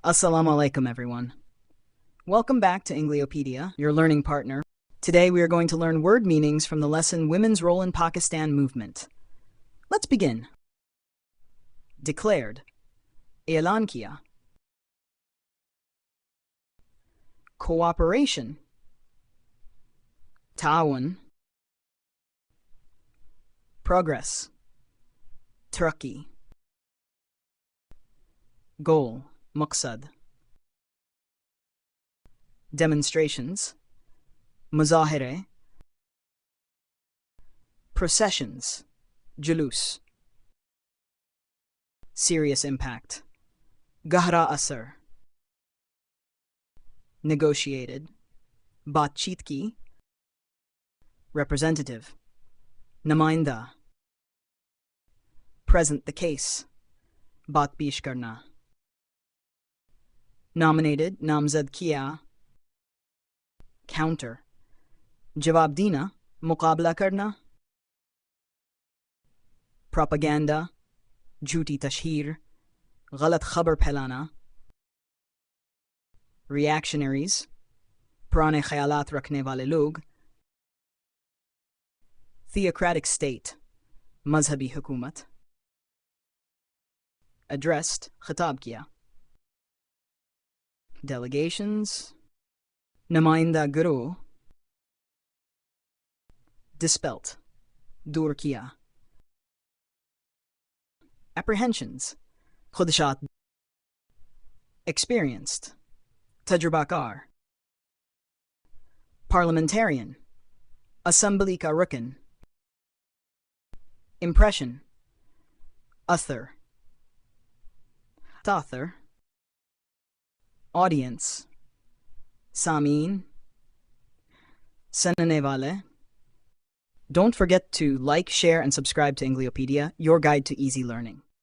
Assalamu alaikum, everyone. Welcome back to Engliopedia, your learning partner. Today we are going to learn word meanings from the lesson Women's Role in Pakistan Movement. Let's begin. Declared. Elan kiya. Cooperation. Ta'awun. Progress. Taraqi. Goal. Maqsad. Demonstrations. Muzahire. Processions. Julus. Serious impact. Gahra asar. Negotiated. Baatcheet ki. Representative. Namainda. Present the case. Baat pesh karna. Nominated, namzad kiya. Counter. Jawab dina, muqabla karna. Propaganda. Jhuti tashheer. Ghalat khabar phailana. Reactionaries. Purane khayalat rakhne wale log. Theocratic state. Mazhabi hukumat. Addressed, khitab kiya. Delegations. Namainda Guru. Dispelt. Dur kiya. Apprehensions. Khudashat. Experienced. Tajrubakar. Parliamentarian. Assembly ka rukin. Impression. Athar. Tathar. Audience. Samin. Sanane wale. Don't forget to like, share, and subscribe to Engliopedia, your guide to easy learning.